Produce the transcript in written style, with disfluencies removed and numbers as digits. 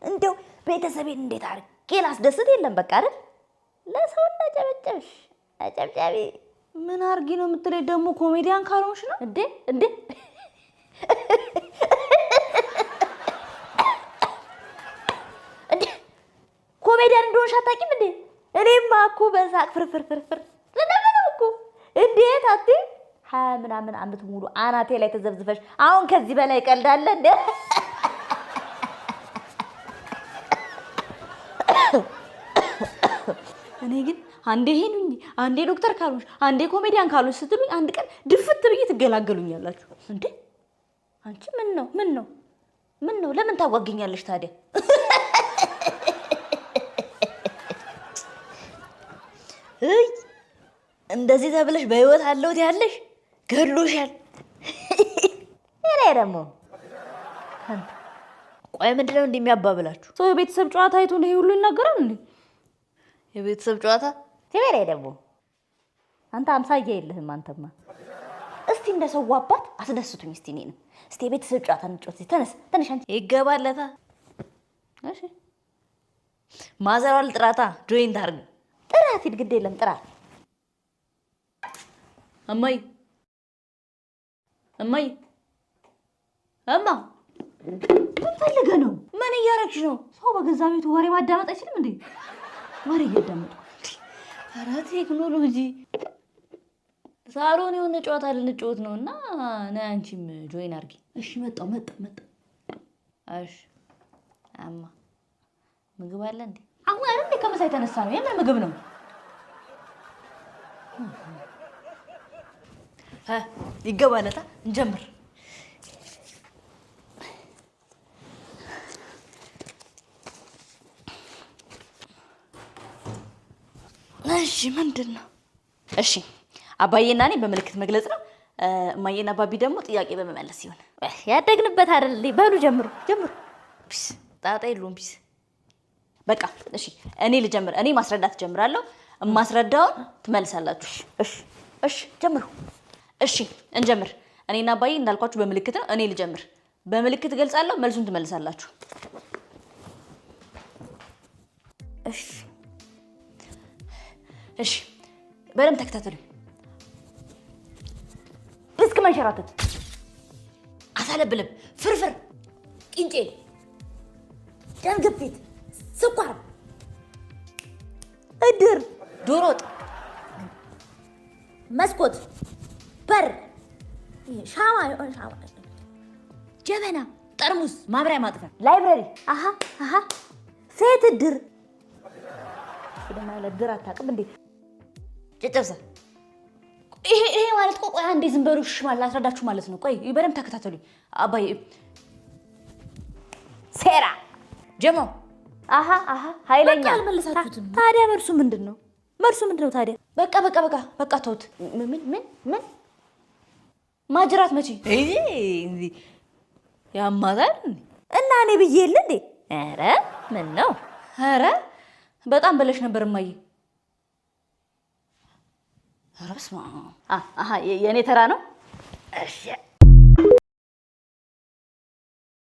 እንደው ቤተሰቤን እንዴት አድርጌ ላስደስት የለም በቃ አይደል ለሰው እንዳጨበጨብሽ አጨብጫቢ ምን አርጊ ነው የምትለኝ ደግሞ ኮሜዲያን ካልሆንሽ ነው እንዴ ኮሜዲያን እንደሆንሽ አታውቂም እንዴ እኔማ እኮ በሳቅ ፍርፍር ለደምነው እኮ እንዴት አትይ ምናምን አመት ሙሉ አናቴ ላይ ተዘብዝፈሽ አሁን ከዚህ በላይ ቀልዳለ እንዴ እኔ ግን አንዴ ሄኑኝ አንዴ ዶክተር ካልሆንሽ አንዴ ኮሜዲያን ካልሆንሽ ስትሉኝ አንድ ቀን ድፍት ብዬ ትገላገሉኛላችሁ እንዴ አንቺ ምን ነው ለምን ታዋገኛለሽ ታዲያ እንደዚህ ተብለሽ በህይወት አለውት ያለሽ ገድሎሻል እኔ ደግሞ ቆይ ምንድነው እንደሚያባብላችሁ ሰው የቤተሰብ ጨዋታ አይቶ ነው ሁሉ ይናገራል እንዴ የቤተሰብ ጨዋታ ትበሬ ደግሞ አንተ አምሳያ የለህም አንተማ እስቲ እንደሰው አባት አስደስቱኝ እስቲ እኔንም እስቲ የቤተሰብ ጨዋታ እንጫወት ተነሽ አንቺ ይገባለታ እሺ ማዘሯል ጥራታ ጆይን ታርግ ጥራት ይድግድ የለም ጥራት እማይ እማ ምን ፈልገ ነው ምን እያረግሽ ነው ሰው በገዛ ቤቱ ወሬ ማዳመጥ አይችልም እንዴ ወሬ እያዳመጥኩ ኧረ ቴክኖሎጂ ሳሎን የሆነ ጨዋታ ልንጫወት ነውና ነይ አንቺም ጆይን አርጊ እሺ መጣው እሺ አማ ምግብ አለ እንዴ አሁን አይደል ከመሳይ ተነሳ ነው የምን ምግብ ነው ይገባለታ እንጀምር እሺ ምንድነው እሺ አባዬና እኔ በመልክት መግለጽ ነው እማዬና አባቢ ደግሞ ጥያቄ በመመለስ ይሆን ያደግንበት አይደል በሉ ጀምሩ ፒስ ጣጣ የለውም ፒስ በቃ እሺ እኔ ልጀምር እኔ ማስረዳት ጀምራለሁ ማስረዳውን ትመልሳላችሁ እሺ ጀምሩ እሺ እንጀምር እኔና አባዬ እንዳልኳችሁ በመልክት ነው እኔ ልጀምር በመልክት ገልጻለሁ መልሱን ትመልሳላችሁ እሺ በደም ተከታተሉ እስከ ማንሸራተት አሳለብልብ ፍርፍር ቅንጬ ደም ግፊት ስኳር እድር ዶሮ ወጥ መስኮት በር ሻማ ጀበና ጠርሙስ ማብሪያ ማጥፊያ ላይብረሪ አሃ ሴት እድር ደማ ለድር አታውቅም እንዴ ጨጨብሳ ይሄ ማለት ቆይ አንዴ ዝም በሉሽ ማለት አስረዳችሁ ማለት ነው ቆይ በደም ተከታተሉኝ አባዬ ሴራ ጀሞ አሃ ኃይለኛ አልመለሳችሁትም ታዲያ መልሱ ምንድነው ታዲያ በቃ ተውት ምን ማጅራት መቼ እንዴ ያማዛል እና እኔ ብዬልህ እንዴ ኧረ ምን ነው ኧረ በጣም በለሽ ነበር እማዬ ኧረ በስመ አብ የኔ ተራ ነው እሺ